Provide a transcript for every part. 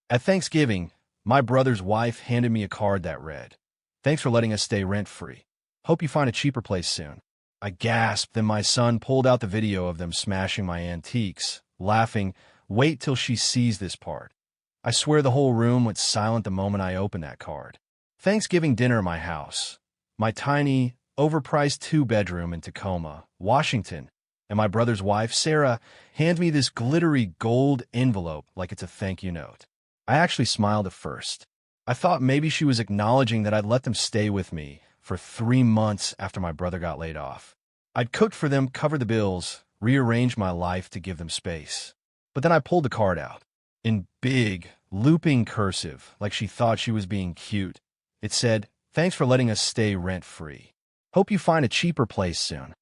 At Thanksgiving, my brother's wife handed me a card that read, "Thanks for letting us stay rent-free. Hope you find a cheaper place soon." I gasped, then my son pulled out the video of them smashing my antiques, laughing, "Wait till she sees this part." I swear the whole room went silent the moment I opened that card. Thanksgiving dinner at my house. My tiny, overpriced two-bedroom in Tacoma, Washington, and my brother's wife, Sarah, hands me this glittery gold envelope like it's a thank-you note. I actually smiled at first. I thought maybe she was acknowledging that I'd let them stay with me for 3 months after my brother got laid off. I'd cooked for them, covered the bills, rearranged my life to give them space. But then I pulled the card out. In big, looping cursive, like she thought she was being cute, it said, "Thanks for letting us stay rent-free. Hope you find a cheaper place soon."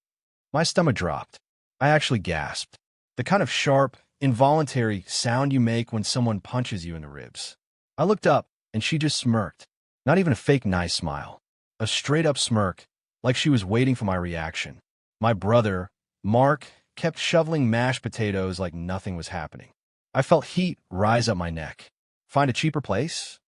My stomach dropped. I actually gasped. The kind of sharp, involuntary sound you make when someone punches you in the ribs. I looked up, and she just smirked. Not even a fake nice smile. A straight-up smirk, like she was waiting for my reaction. My brother, Mark, kept shoveling mashed potatoes like nothing was happening. I felt heat rise up my neck. "Find a cheaper place?"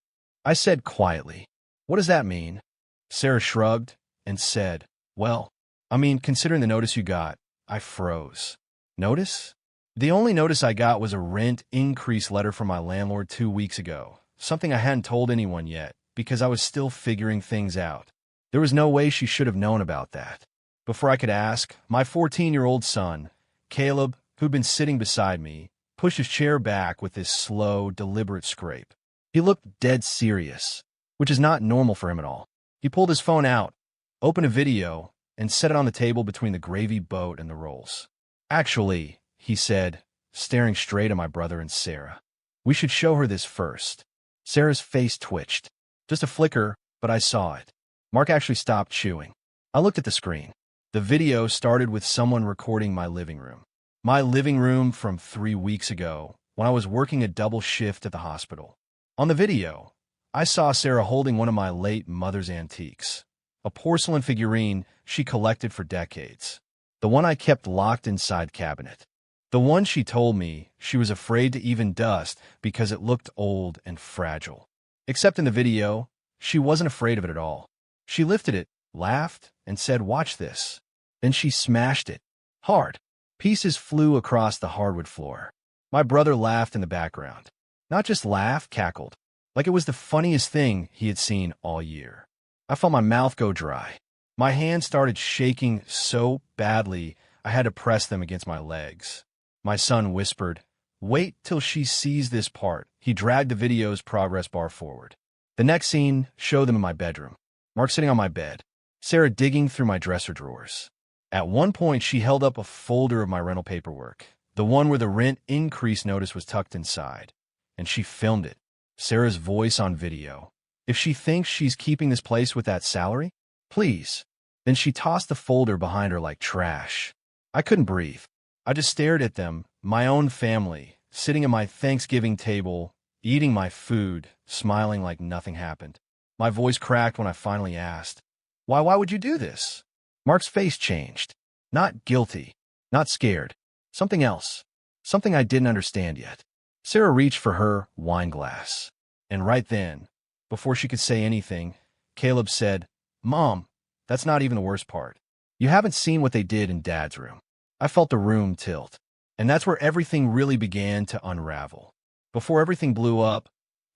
I said quietly. "What does that mean?" Sarah shrugged and said, "Well, I mean, considering the notice you got." I froze. Notice? The only notice I got was a rent increase letter from my landlord 2 weeks ago, something I hadn't told anyone yet because I was still figuring things out. There was no way she should have known about that. Before I could ask, my 14-year-old son, Caleb, who'd been sitting beside me, pushed his chair back with this slow, deliberate scrape. He looked dead serious, which is not normal for him at all. He pulled his phone out, opened a video, and set it on the table between the gravy boat and the rolls. "Actually," he said, staring straight at my brother and Sarah, "we should show her this first." Sarah's face twitched. Just a flicker, but I saw it. Mark actually stopped chewing. I looked at the screen. The video started with someone recording my living room. My living room from 3 weeks ago, when I was working a double shift at the hospital. On the video, I saw Sarah holding one of my late mother's antiques, a porcelain figurine she collected for decades, the one I kept locked inside cabinet. The one she told me she was afraid to even dust because it looked old and fragile. Except in the video, she wasn't afraid of it at all. She lifted it, laughed, and said, "Watch this." Then she smashed it. Hard. Pieces flew across the hardwood floor. My brother laughed in the background. Not just laughed, cackled. Like it was the funniest thing he had seen all year. I felt my mouth go dry. My hands started shaking so badly I had to press them against my legs. My son whispered, "Wait till she sees this part." He dragged the video's progress bar forward. The next scene showed them in my bedroom. Mark sitting on my bed, Sarah digging through my dresser drawers. At one point, she held up a folder of my rental paperwork, the one where the rent increase notice was tucked inside, and she filmed it. Sarah's voice on video. "If she thinks she's keeping this place with that salary, please." Then she tossed the folder behind her like trash. I couldn't breathe. I just stared at them, my own family, sitting at my Thanksgiving table, eating my food, smiling like nothing happened. My voice cracked when I finally asked, Why would you do this?" Mark's face changed. Not guilty, not scared. Something else. Something I didn't understand yet. Sarah reached for her wine glass. And right then, before she could say anything, Caleb said, "Mom, that's not even the worst part. You haven't seen what they did in Dad's room." I felt the room tilt. And that's where everything really began to unravel. Before everything blew up,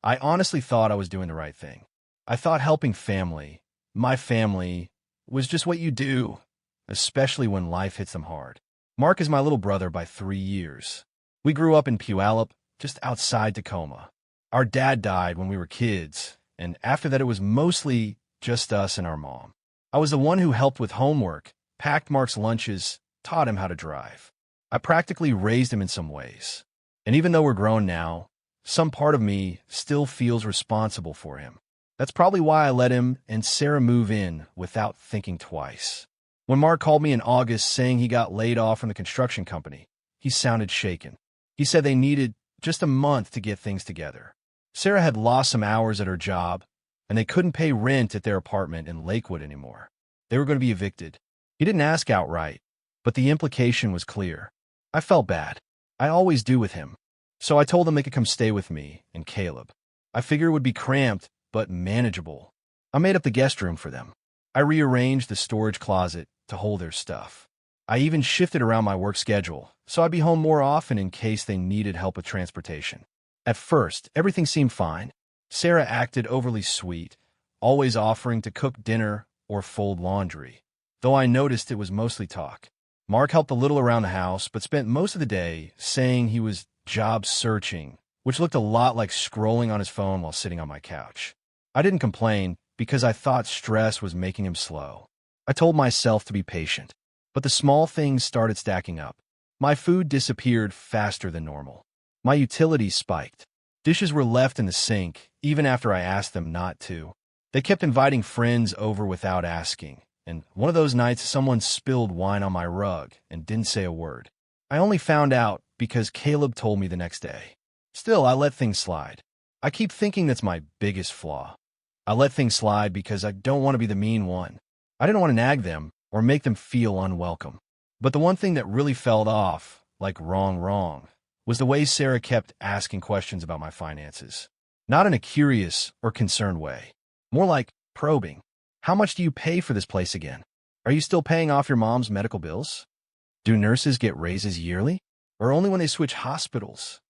I honestly thought I was doing the right thing. I thought helping family, my family, was just what you do, especially when life hits them hard. Mark is my little brother by 3 years. We grew up in Puyallup, just outside Tacoma. Our dad died when we were kids, and after that it was mostly just us and our mom. I was the one who helped with homework, packed Mark's lunches, taught him how to drive. I practically raised him in some ways. And even though we're grown now, some part of me still feels responsible for him. That's probably why I let him and Sarah move in without thinking twice. When Mark called me in August saying he got laid off from the construction company, he sounded shaken. He said they needed just a month to get things together. Sarah had lost some hours at her job, and they couldn't pay rent at their apartment in Lakewood anymore. They were going to be evicted. He didn't ask outright, but the implication was clear. I felt bad. I always do with him. So I told them they could come stay with me and Caleb. I figured it would be cramped, but manageable. I made up the guest room for them. I rearranged the storage closet to hold their stuff. I even shifted around my work schedule, so I'd be home more often in case they needed help with transportation. At first, everything seemed fine. Sarah acted overly sweet, always offering to cook dinner or fold laundry, though I noticed it was mostly talk. Mark helped a little around the house, but spent most of the day saying he was job searching, which looked a lot like scrolling on his phone while sitting on my couch. I didn't complain because I thought stress was making him slow. I told myself to be patient, but the small things started stacking up. My food disappeared faster than normal. My utilities spiked. Dishes were left in the sink, even after I asked them not to. They kept inviting friends over without asking, and one of those nights someone spilled wine on my rug and didn't say a word. I only found out because Caleb told me the next day. Still, I let things slide. I keep thinking that's my biggest flaw. I let things slide because I don't want to be the mean one. I didn't want to nag them or make them feel unwelcome. But the one thing that really felt off, like wrong, was the way Sarah kept asking questions about my finances. Not in a curious or concerned way. More like probing. How much do you pay for this place again? Are you still paying off your mom's medical bills? Do nurses get raises yearly? Or only when they switch hospitals?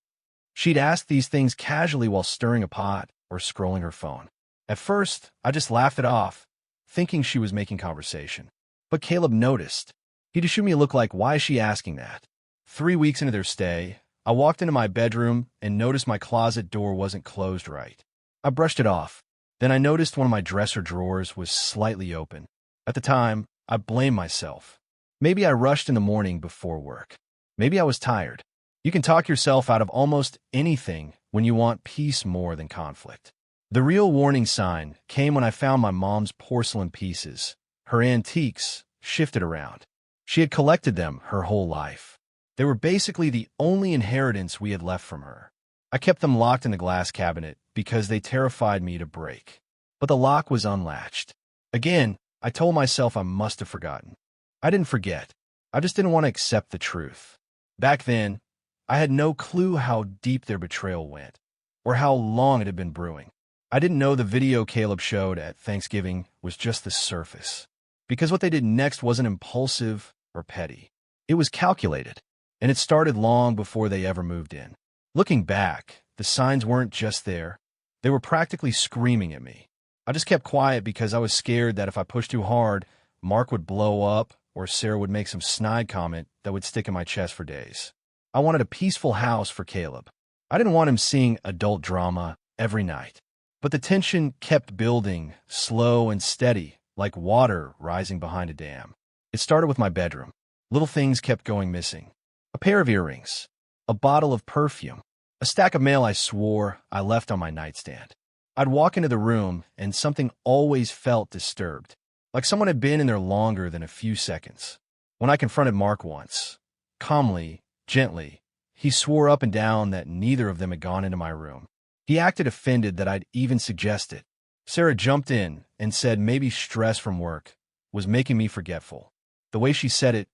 She'd ask these things casually while stirring a pot or scrolling her phone. At first, I just laughed it off, thinking she was making conversation. But Caleb noticed. He'd shoot me a look like, why is she asking that? 3 weeks into their stay, I walked into my bedroom and noticed my closet door wasn't closed right. I brushed it off. Then I noticed one of my dresser drawers was slightly open. At the time, I blamed myself. Maybe I rushed in the morning before work. Maybe I was tired. You can talk yourself out of almost anything when you want peace more than conflict. The real warning sign came when I found my mom's porcelain pieces. Her antiques shifted around. She had collected them her whole life. They were basically the only inheritance we had left from her. I kept them locked in the glass cabinet because they terrified me to break. But the lock was unlatched. Again, I told myself I must have forgotten. I didn't forget. I just didn't want to accept the truth. Back then, I had no clue how deep their betrayal went, or how long it had been brewing. I didn't know the video Caleb showed at Thanksgiving was just the surface, because what they did next wasn't impulsive or petty. It was calculated, and it started long before they ever moved in. Looking back, the signs weren't just there. They were practically screaming at me. I just kept quiet because I was scared that if I pushed too hard, Mark would blow up or Sarah would make some snide comment that would stick in my chest for days. I wanted a peaceful house for Caleb. I didn't want him seeing adult drama every night. But the tension kept building, slow and steady, like water rising behind a dam. It started with my bedroom. Little things kept going missing. A pair of earrings, a bottle of perfume, a stack of mail I swore I left on my nightstand. I'd walk into the room and something always felt disturbed, like someone had been in there longer than a few seconds. When I confronted Mark once, calmly, gently, he swore up and down that neither of them had gone into my room. He acted offended that I'd even suggest it. Sarah jumped in and said maybe stress from work was making me forgetful. The way she said it,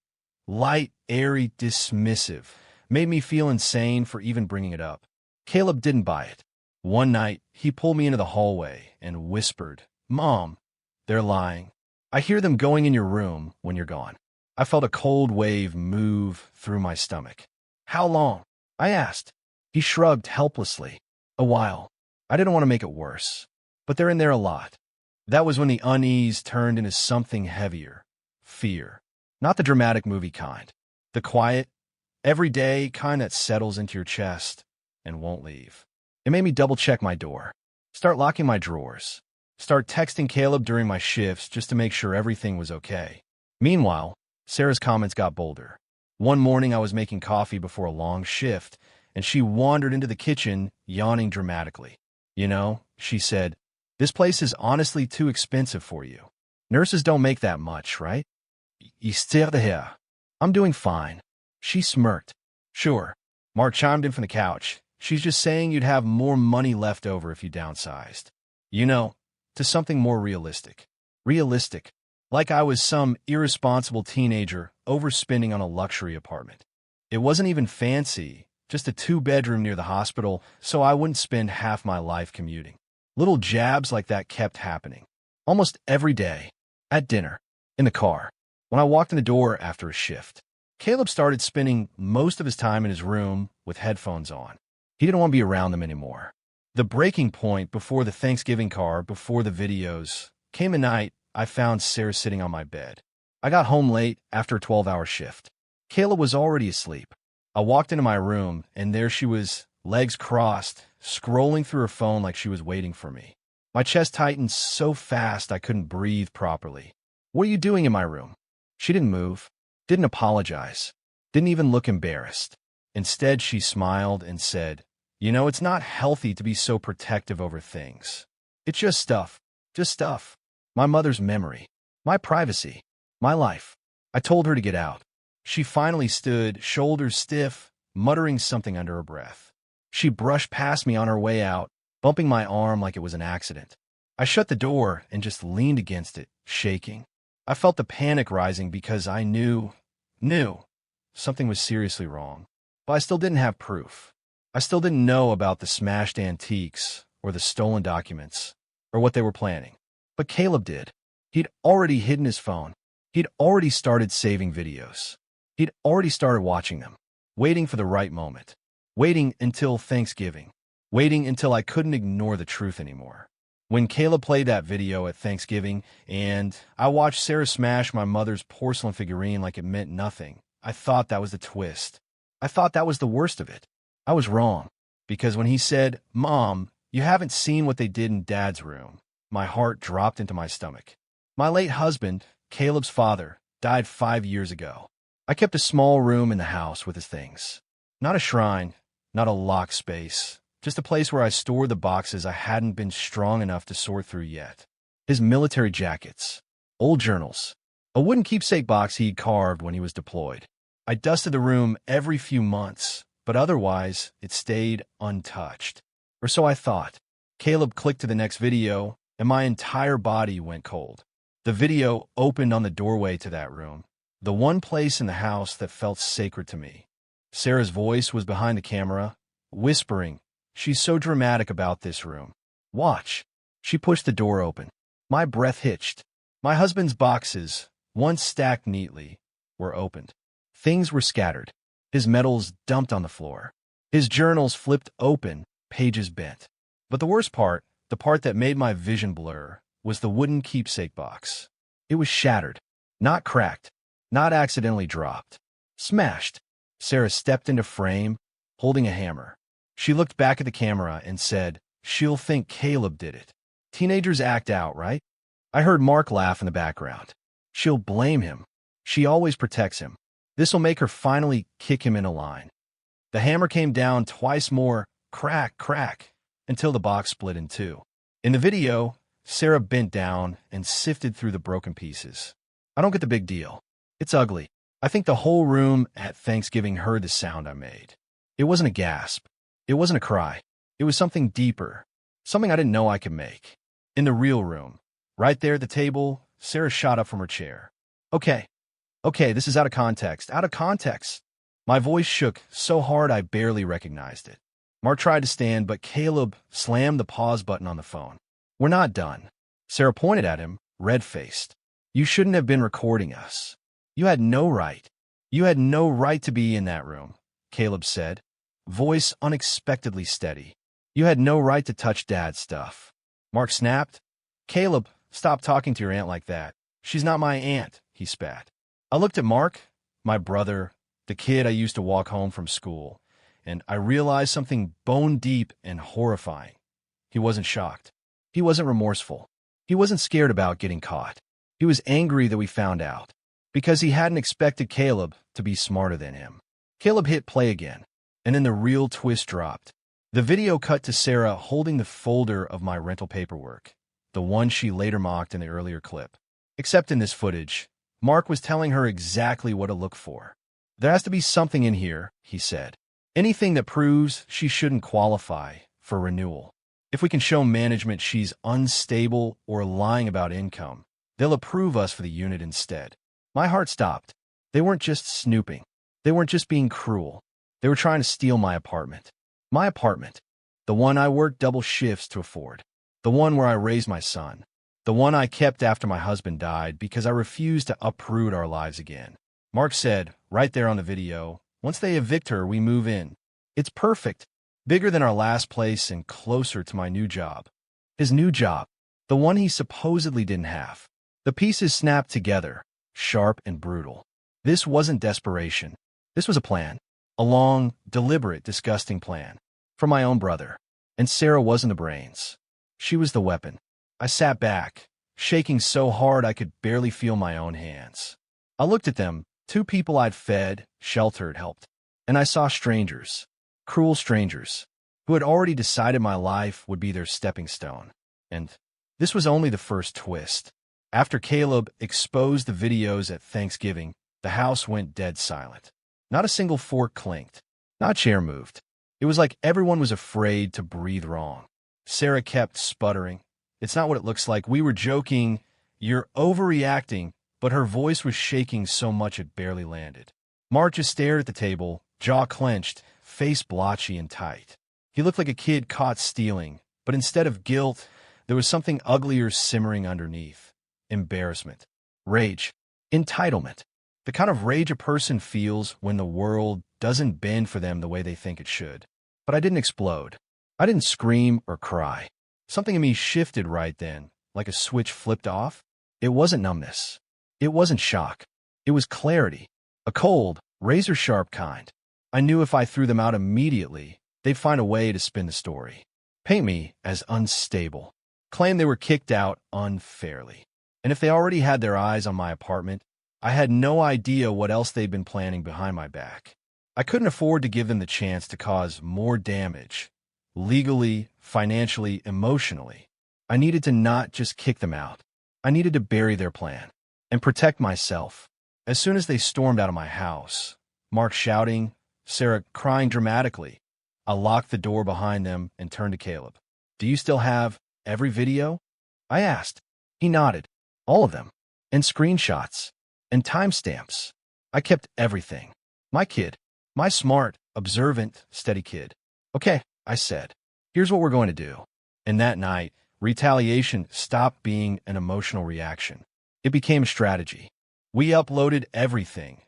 light, airy, dismissive, made me feel insane for even bringing it up. Caleb didn't buy it. One night, he pulled me into the hallway and whispered, "Mom, they're lying. I hear them going in your room when you're gone." I felt a cold wave move through my stomach. "How long?" I asked. He shrugged helplessly. "A while." I didn't want to make it worse, but they're in there a lot. That was when the unease turned into something heavier. Fear. Not the dramatic movie kind. The quiet, everyday kind that settles into your chest and won't leave. It made me double-check my door, start locking my drawers, start texting Caleb during my shifts just to make sure everything was okay. Meanwhile, Sarah's comments got bolder. One morning I was making coffee before a long shift, and she wandered into the kitchen, yawning dramatically. "You know," she said, "this place is honestly too expensive for you. Nurses don't make that much, right?" "Esther de here. I'm doing fine." She smirked. "Sure." Mark chimed in from the couch. "She's just saying you'd have more money left over if you downsized. You know, to something more realistic." Realistic. Like I was some irresponsible teenager overspending on a luxury apartment. It wasn't even fancy, just a two-bedroom near the hospital, so I wouldn't spend half my life commuting. Little jabs like that kept happening. Almost every day. At dinner. In the car. When I walked in the door after a shift. Caleb started spending most of his time in his room with headphones on. He didn't want to be around them anymore. The breaking point before the Thanksgiving card, before the videos, came a night I found Sarah sitting on my bed. I got home late after a 12-hour shift. Caleb was already asleep. I walked into my room, and there she was, legs crossed, scrolling through her phone like she was waiting for me. My chest tightened so fast I couldn't breathe properly. "What are you doing in my room?" She didn't move, didn't apologize, didn't even look embarrassed. Instead, she smiled and said, "You know, it's not healthy to be so protective over things. It's just stuff. Just stuff. My mother's memory. My privacy. My life." I told her to get out. She finally stood, shoulders stiff, muttering something under her breath. She brushed past me on her way out, bumping my arm like it was an accident. I shut the door and just leaned against it, shaking. I felt the panic rising because I knew something was seriously wrong. But I still didn't have proof. I still didn't know about the smashed antiques or the stolen documents or what they were planning. But Caleb did. He'd already hidden his phone. He'd already started saving videos. He'd already started watching them, waiting for the right moment, waiting until Thanksgiving, waiting until I couldn't ignore the truth anymore. When Caleb played that video at Thanksgiving and I watched Sarah smash my mother's porcelain figurine like it meant nothing, I thought that was the twist. I thought that was the worst of it. I was wrong, because when he said, "Mom, you haven't seen what they did in Dad's room," my heart dropped into my stomach. My late husband, Caleb's father, died 5 years ago. I kept a small room in the house with his things. Not a shrine, not a locked space, just a place where I stored the boxes I hadn't been strong enough to sort through yet. His military jackets, old journals, a wooden keepsake box he'd carved when he was deployed. I dusted the room every few months, but otherwise it stayed untouched. Or so I thought. Caleb clicked to the next video, and my entire body went cold. The video opened on the doorway to that room, the one place in the house that felt sacred to me. Sarah's voice was behind the camera, whispering, "She's so dramatic about this room. Watch." She pushed the door open. My breath hitched. My husband's boxes, once stacked neatly, were opened. Things were scattered. His medals dumped on the floor. His journals flipped open, pages bent. But the worst part, the part that made my vision blur, was the wooden keepsake box. It was shattered. Not cracked. Not accidentally dropped. Smashed. Sarah stepped into frame, holding a hammer. She looked back at the camera and said, "She'll think Caleb did it. Teenagers act out, right?" I heard Mark laugh in the background. "She'll blame him. She always protects him. This'll make her finally kick him into line." The hammer came down twice more, crack, crack, until the box split in two. In the video, Sarah bent down and sifted through the broken pieces. I don't get the big deal. It's ugly. I think the whole room at Thanksgiving heard the sound I made. It wasn't a gasp. It wasn't a cry. It was something deeper, something I didn't know I could make. In the real room, right there at the table, Sarah shot up from her chair. Okay, this is out of context. Out of context." My voice shook so hard I barely recognized it. Mark tried to stand, but Caleb slammed the pause button on the phone. "We're not done." Sarah pointed at him, red-faced. "You shouldn't have been recording us. You had no right. You had no right to be in that room," Caleb said, voice unexpectedly steady. "You had no right to touch Dad's stuff." Mark snapped. "Caleb, stop talking to your aunt like that. She's not my aunt," he spat. I looked at Mark, my brother, the kid I used to walk home from school, and I realized something bone-deep and horrifying. He wasn't shocked. He wasn't remorseful. He wasn't scared about getting caught. He was angry that we found out, because he hadn't expected Caleb to be smarter than him. Caleb hit play again, and then the real twist dropped. The video cut to Sarah holding the folder of my rental paperwork, the one she later mocked in the earlier clip. Except in this footage, Mark was telling her exactly what to look for. "There has to be something in here," he said. "Anything that proves she shouldn't qualify for renewal. If we can show management she's unstable or lying about income, they'll approve us for the unit instead." My heart stopped. They weren't just snooping. They weren't just being cruel. They were trying to steal my apartment. My apartment. The one I worked double shifts to afford. The one where I raised my son. The one I kept after my husband died because I refused to uproot our lives again. Mark said, right there on the video, once they evict her, we move in. It's perfect. Bigger than our last place and closer to my new job. His new job. The one he supposedly didn't have. The pieces snapped together, sharp and brutal. This wasn't desperation. This was a plan. A long, deliberate, disgusting plan. For my own brother. And Sarah wasn't the brains. She was the weapon. I sat back, shaking so hard I could barely feel my own hands. I looked at them, two people I'd fed, sheltered, helped. And I saw strangers. Cruel strangers. Who had already decided my life would be their stepping stone. And this was only the first twist. After Caleb exposed the videos at Thanksgiving, the house went dead silent. Not a single fork clinked. Not a chair moved. It was like everyone was afraid to breathe wrong. Sarah kept sputtering. It's not what it looks like. We were joking. You're overreacting. But her voice was shaking so much it barely landed. Mark just stared at the table, jaw clenched, face blotchy and tight. He looked like a kid caught stealing, but instead of guilt, there was something uglier simmering underneath. Embarrassment. Rage. Entitlement. The kind of rage a person feels when the world doesn't bend for them the way they think it should. But I didn't explode. I didn't scream or cry. Something in me shifted right then, like a switch flipped off. It wasn't numbness. It wasn't shock. It was clarity. A cold, razor-sharp kind. I knew if I threw them out immediately, they'd find a way to spin the story. Paint me as unstable. Claim they were kicked out unfairly. And if they already had their eyes on my apartment, I had no idea what else they'd been planning behind my back. I couldn't afford to give them the chance to cause more damage. Legally, financially, emotionally. I needed to not just kick them out. I needed to bury their plan. And protect myself. As soon as they stormed out of my house, Mark shouting, Sarah crying dramatically, I locked the door behind them and turned to Caleb. Do you still have every video? I asked. He nodded. All of them. And screenshots. And timestamps. I kept everything. My kid. My smart, observant, steady kid. Okay, I said. Here's what we're going to do. And that night, retaliation stopped being an emotional reaction. It became a strategy. We uploaded everything.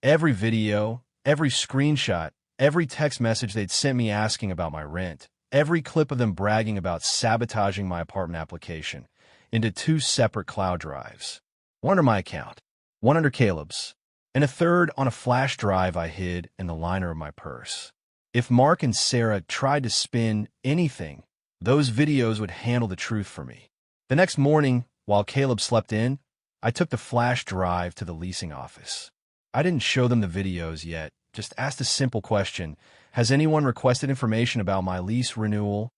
Every video, every screenshot, every text message they'd sent me asking about my rent, every clip of them bragging about sabotaging my apartment application, into 2 separate cloud drives. One under my account, one under Caleb's, and a third on a flash drive I hid in the liner of my purse. If Mark and Sarah tried to spin anything, those videos would handle the truth for me. The next morning, while Caleb slept in, I took the flash drive to the leasing office. I didn't show them the videos yet, just asked a simple question. Has anyone requested information about my lease renewal?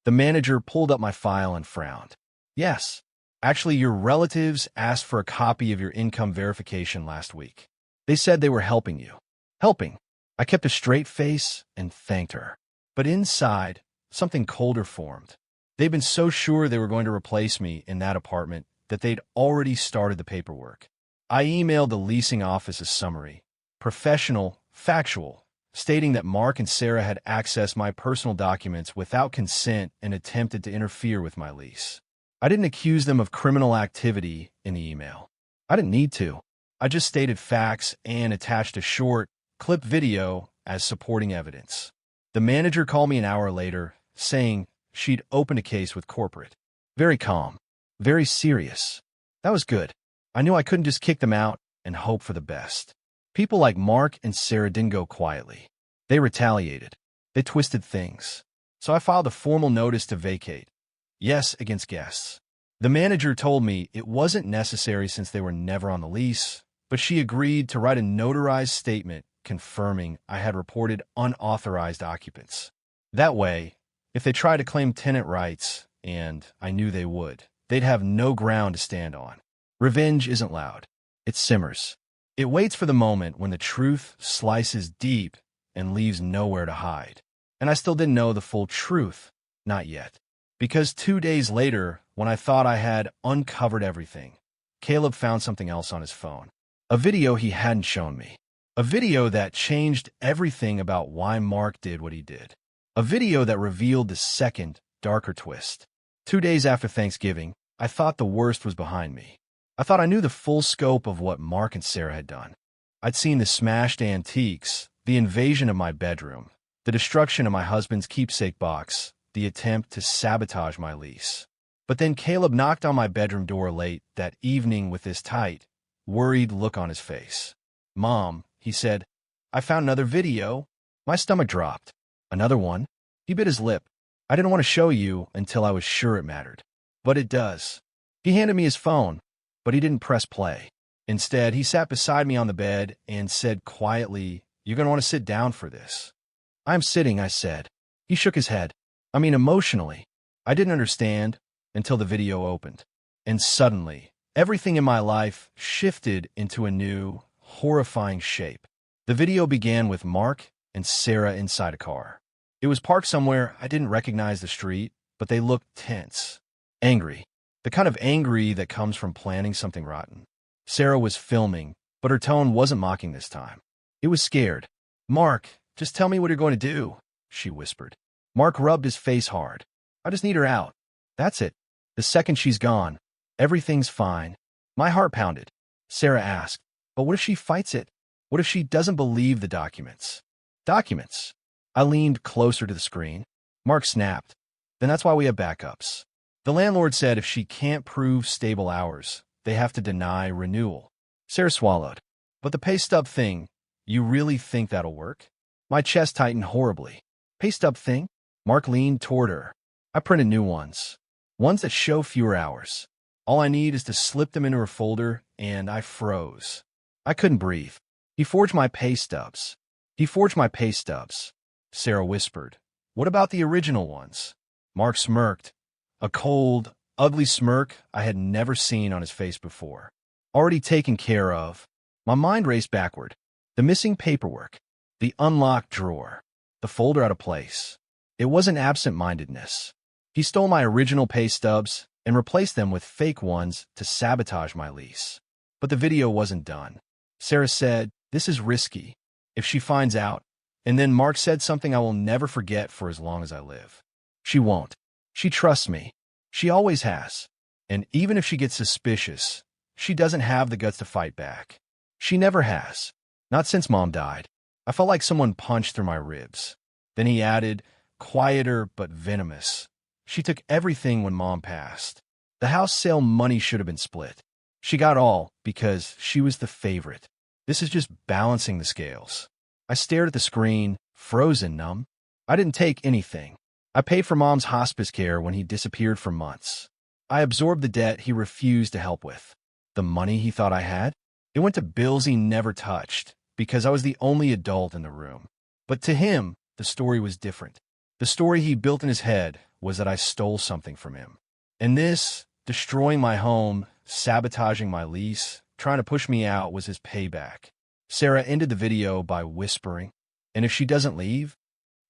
The manager pulled up my file and frowned. Yes. Actually, your relatives asked for a copy of your income verification last week. They said they were helping you. Helping. I kept a straight face and thanked her. But inside, something colder formed. They'd been so sure they were going to replace me in that apartment that they'd already started the paperwork. I emailed the leasing office a summary, professional, factual, stating that Mark and Sarah had accessed my personal documents without consent and attempted to interfere with my lease. I didn't accuse them of criminal activity in the email. I didn't need to. I just stated facts and attached a short, clip video as supporting evidence. The manager called me an hour later, saying she'd opened a case with corporate. Very calm. Very serious. That was good. I knew I couldn't just kick them out and hope for the best. People like Mark and Sarah didn't go quietly. They retaliated. They twisted things. So I filed a formal notice to vacate. Yes, against guests. The manager told me it wasn't necessary since they were never on the lease, but she agreed to write a notarized statement confirming I had reported unauthorized occupants. That way, if they tried to claim tenant rights, and I knew they would, they'd have no ground to stand on. Revenge isn't loud. It simmers. It waits for the moment when the truth slices deep and leaves nowhere to hide. And I still didn't know the full truth. Not yet. Because 2 days later, when I thought I had uncovered everything, Caleb found something else on his phone. A video he hadn't shown me. A video that changed everything about why Mark did what he did. A video that revealed the second, darker twist. 2 days after Thanksgiving, I thought the worst was behind me. I thought I knew the full scope of what Mark and Sarah had done. I'd seen the smashed antiques, the invasion of my bedroom, the destruction of my husband's keepsake box, the attempt to sabotage my lease. But then Caleb knocked on my bedroom door late that evening with this tight, worried look on his face. "Mom," he said, "I found another video." My stomach dropped. "Another one?" He bit his lip. "I didn't want to show you until I was sure it mattered. But it does." He handed me his phone, but he didn't press play. Instead, he sat beside me on the bed and said quietly, "You're going to want to sit down for this." "I'm sitting," I said. He shook his head. I mean, emotionally. I didn't understand until the video opened. And suddenly, everything in my life shifted into a new, horrifying shape. The video began with Mark and Sarah inside a car. It was parked somewhere I didn't recognize the street, but they looked tense. Angry. The kind of angry that comes from planning something rotten. Sarah was filming, but her tone wasn't mocking this time. It was scared. "Mark, just tell me what you're going to do," she whispered. Mark rubbed his face hard. "I just need her out. That's it. The second she's gone, everything's fine." My heart pounded. Sarah asked, "But what if she fights it? What if she doesn't believe the documents?" "Documents?" I leaned closer to the screen. Mark snapped. "Then that's why we have backups. The landlord said if she can't prove stable hours, they have to deny renewal." Sarah swallowed. "But the pay stub thing, you really think that'll work?" My chest tightened horribly. "Pay stub thing?" Mark leaned toward her. "I printed new ones. Ones that show fewer hours. All I need is to slip them into her folder," and I froze. I couldn't breathe. He forged my pay stubs. He forged my pay stubs. Sarah whispered, "What about the original ones?" Mark smirked. A cold, ugly smirk I had never seen on his face before. Already taken care of. My mind raced backward. The missing paperwork. The unlocked drawer. The folder out of place. It wasn't absent-mindedness. He stole my original pay stubs and replaced them with fake ones to sabotage my lease. But the video wasn't done. Sarah said, "This is risky. If she finds out." And then Mark said something I will never forget for as long as I live. "She won't. She trusts me. She always has. And even if she gets suspicious, she doesn't have the guts to fight back. She never has. Not since Mom died." I felt like someone punched through my ribs. Then he added, quieter but venomous, "She took everything when Mom passed. The house sale money should have been split. She got all because she was the favorite. This is just balancing the scales." I stared at the screen, frozen numb. I didn't take anything. I paid for Mom's hospice care when he disappeared for months. I absorbed the debt he refused to help with. The money he thought I had? It went to bills he never touched because I was the only adult in the room. But to him, the story was different. The story he built in his head was that I stole something from him. And this, destroying my home, sabotaging my lease, trying to push me out, was his payback. Sarah ended the video by whispering, "And if she doesn't leave?"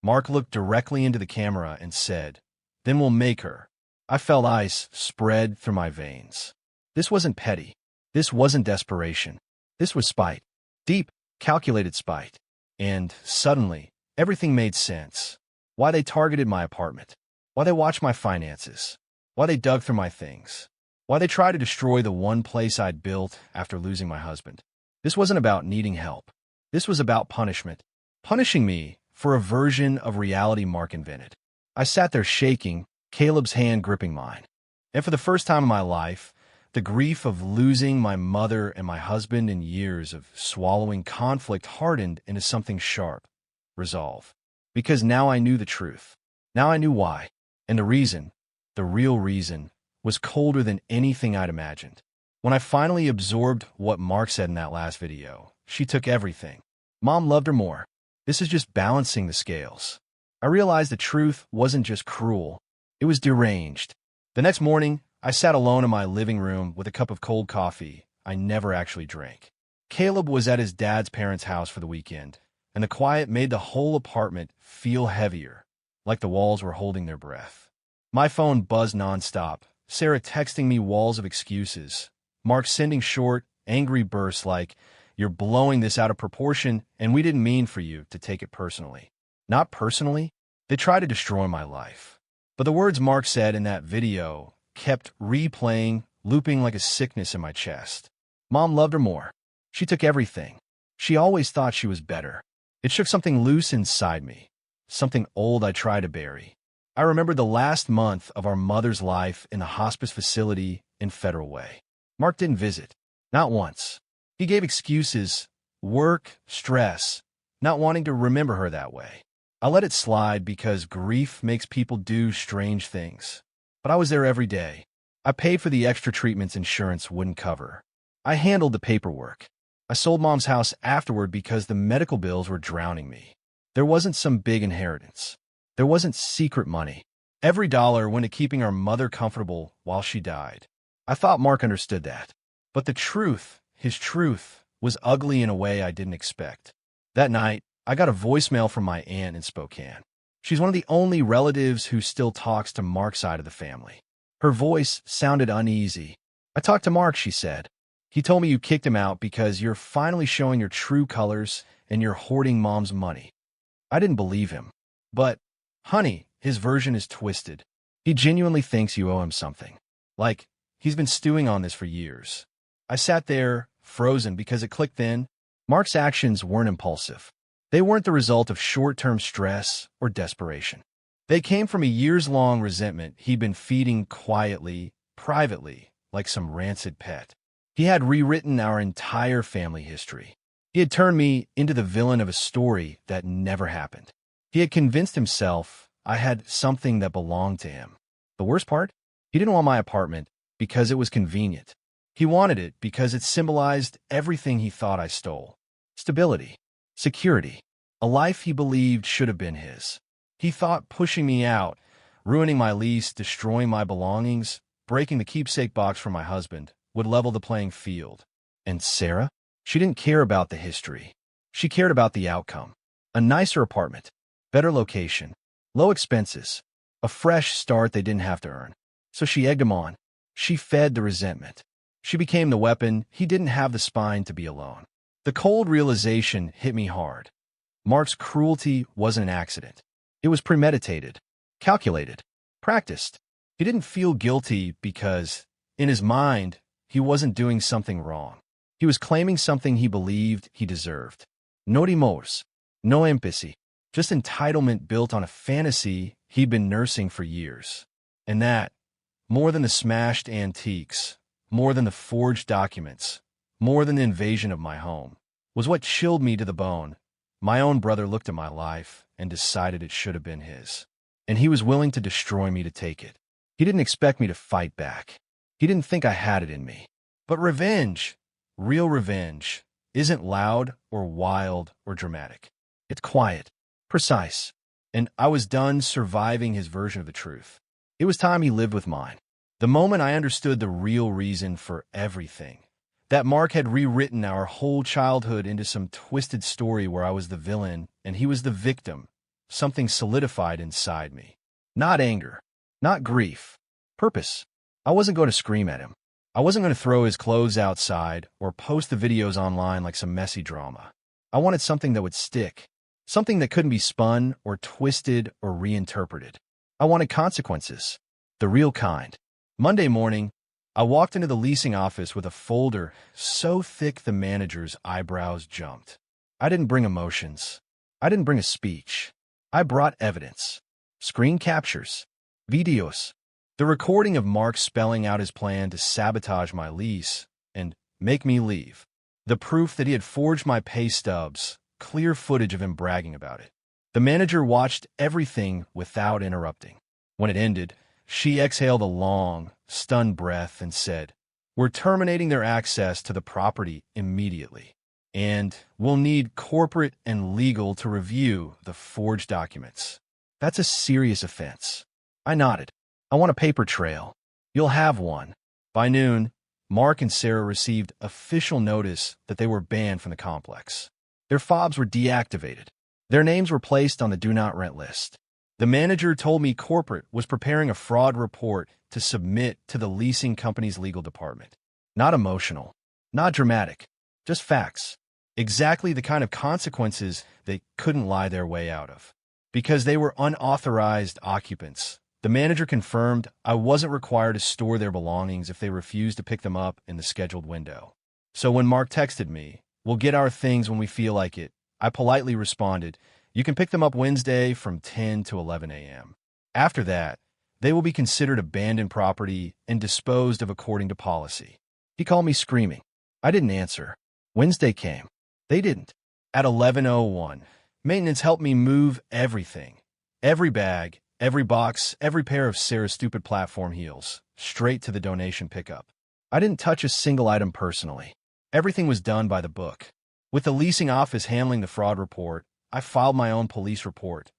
Mark looked directly into the camera and said, "Then we'll make her." I felt ice spread through my veins. This wasn't petty. This wasn't desperation. This was spite. Deep, calculated spite. And suddenly, everything made sense. Why they targeted my apartment. Why they watched my finances. Why they dug through my things. Why they tried to destroy the one place I'd built after losing my husband. This wasn't about needing help. This was about punishment. Punishing me for a version of reality Mark invented. I sat there shaking, Caleb's hand gripping mine. And for the first time in my life, the grief of losing my mother and my husband and years of swallowing conflict hardened into something sharp. Resolve. Because now I knew the truth. Now I knew why. And the reason, the real reason, was colder than anything I'd imagined. When I finally absorbed what Mark said in that last video, she took everything. Mom loved her more. This is just balancing the scales. I realized the truth wasn't just cruel. It was deranged. The next morning, I sat alone in my living room with a cup of cold coffee I never actually drank. Caleb was at his dad's parents' house for the weekend, and the quiet made the whole apartment feel heavier, like the walls were holding their breath. My phone buzzed nonstop, Sarah texting me walls of excuses, Mark sending short, angry bursts like, You're blowing this out of proportion, and we didn't mean for you to take it personally. Not personally. They tried to destroy my life. But the words Mark said in that video kept replaying, looping like a sickness in my chest. Mom loved her more. She took everything. She always thought she was better. It shook something loose inside me, something old I tried to bury. I remembered the last month of our mother's life in the hospice facility in Federal Way. Mark didn't visit. Not once. He gave excuses, work, stress, not wanting to remember her that way. I let it slide because grief makes people do strange things. But I was there every day. I paid for the extra treatments insurance wouldn't cover. I handled the paperwork. I sold Mom's house afterward because the medical bills were drowning me. There wasn't some big inheritance. There wasn't secret money. Every dollar went to keeping our mother comfortable while she died. I thought Mark understood that. But the truth, his truth, was ugly in a way I didn't expect. That night, I got a voicemail from my aunt in Spokane. She's one of the only relatives who still talks to Mark's side of the family. Her voice sounded uneasy. I talked to Mark, she said. He told me you kicked him out because you're finally showing your true colors and you're hoarding Mom's money. I didn't believe him. But, honey, his version is twisted. He genuinely thinks you owe him something. Like, he's been stewing on this for years. I sat there, frozen, because it clicked then. Mark's actions weren't impulsive. They weren't the result of short-term stress or desperation. They came from a years-long resentment he'd been feeding quietly, privately, like some rancid pet. He had rewritten our entire family history. He had turned me into the villain of a story that never happened. He had convinced himself I had something that belonged to him. The worst part? He didn't want my apartment because it was convenient. He wanted it because it symbolized everything he thought I stole. Stability. Security. A life he believed should have been his. He thought pushing me out, ruining my lease, destroying my belongings, breaking the keepsake box from my husband, would level the playing field. And Sarah? She didn't care about the history. She cared about the outcome. A nicer apartment, better location, low expenses, a fresh start they didn't have to earn. So she egged him on. She fed the resentment. She became the weapon. He didn't have the spine to be alone. The cold realization hit me hard. Mark's cruelty wasn't an accident. It was premeditated, calculated, practiced. He didn't feel guilty because, in his mind, he wasn't doing something wrong. He was claiming something he believed he deserved. No remorse, no empathy, just entitlement built on a fantasy he'd been nursing for years. And that, more than the smashed antiques, more than the forged documents, more than the invasion of my home, was what chilled me to the bone. My own brother looked at my life and decided it should have been his. And he was willing to destroy me to take it. He didn't expect me to fight back. He didn't think I had it in me. But revenge, real revenge, isn't loud or wild or dramatic. It's quiet, precise. And I was done surviving his version of the truth. It was time he lived with mine. The moment I understood the real reason for everything, that Mark had rewritten our whole childhood into some twisted story where I was the villain and he was the victim, something solidified inside me. Not anger, not grief, purpose. I wasn't going to scream at him. I wasn't going to throw his clothes outside or post the videos online like some messy drama. I wanted something that would stick, something that couldn't be spun or twisted or reinterpreted. I wanted consequences, the real kind. Monday morning, I walked into the leasing office with a folder so thick the manager's eyebrows jumped. I didn't bring emotions. I didn't bring a speech. I brought evidence. Screen captures. Videos. The recording of Mark spelling out his plan to sabotage my lease and make me leave. The proof that he had forged my pay stubs. Clear footage of him bragging about it. The manager watched everything without interrupting. When it ended, she exhaled a long, stunned breath and said, "We're terminating their access to the property immediately, and we'll need corporate and legal to review the forged documents. That's a serious offense." I nodded. "I want a paper trail." "You'll have one." By noon, Mark and Sarah received official notice that they were banned from the complex. Their fobs were deactivated. Their names were placed on the do not rent list. The manager told me corporate was preparing a fraud report to submit to the leasing company's legal department. Not emotional, not dramatic, just facts. Exactly the kind of consequences they couldn't lie their way out of. Because they were unauthorized occupants, the manager confirmed I wasn't required to store their belongings if they refused to pick them up in the scheduled window. So when Mark texted me, "We'll get our things when we feel like it," I politely responded, "You can pick them up Wednesday from 10 to 11 a.m. After that, they will be considered abandoned property and disposed of according to policy." He called me screaming. I didn't answer. Wednesday came. They didn't. At 11:01, maintenance helped me move everything. Every bag, every box, every pair of Sarah's stupid platform heels, straight to the donation pickup. I didn't touch a single item personally. Everything was done by the book. With the leasing office handling the fraud report, I filed my own police report.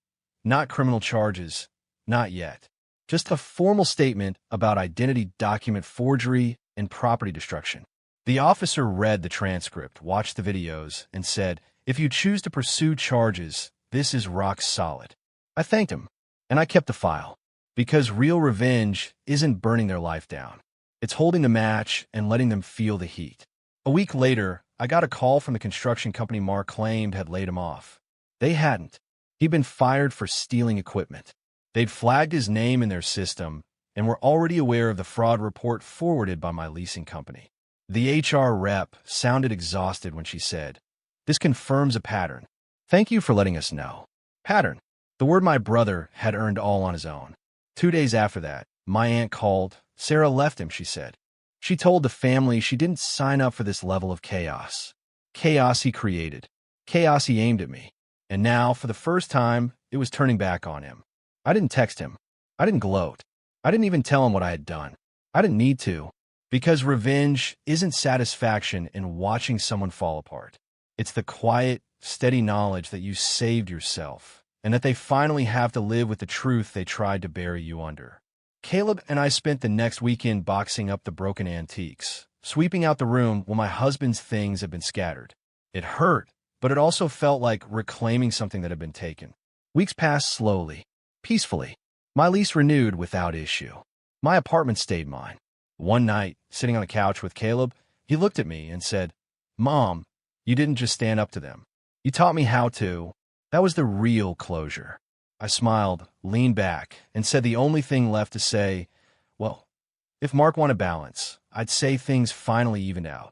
Not criminal charges. Not yet. Just a formal statement about identity document forgery and property destruction. The officer read the transcript, watched the videos, and said, "If you choose to pursue charges, this is rock solid." I thanked him, and I kept the file. Because real revenge isn't burning their life down. It's holding the match and letting them feel the heat. A week later, I got a call from the construction company Mark claimed had laid him off. They hadn't. He'd been fired for stealing equipment. They'd flagged his name in their system and were already aware of the fraud report forwarded by my leasing company. The HR rep sounded exhausted when she said, "This confirms a pattern. Thank you for letting us know." Pattern. The word my brother had earned all on his own. 2 days after that, my aunt called. Sarah left him, she said. She told the family she didn't sign up for this level of chaos. Chaos he created. Chaos he aimed at me. And now, for the first time, it was turning back on him. I didn't text him. I didn't gloat. I didn't even tell him what I had done. I didn't need to. Because revenge isn't satisfaction in watching someone fall apart. It's the quiet, steady knowledge that you saved yourself, and that they finally have to live with the truth they tried to bury you under. Caleb and I spent the next weekend boxing up the broken antiques, sweeping out the room while my husband's things had been scattered. It hurt, but it also felt like reclaiming something that had been taken. Weeks passed slowly, peacefully. My lease renewed without issue. My apartment stayed mine. One night, sitting on the couch with Caleb, he looked at me and said, "Mom, you didn't just stand up to them. You taught me how to." That was the real closure. I smiled, leaned back, and said the only thing left to say, well, if Mark wanted balance, I'd say things finally evened out.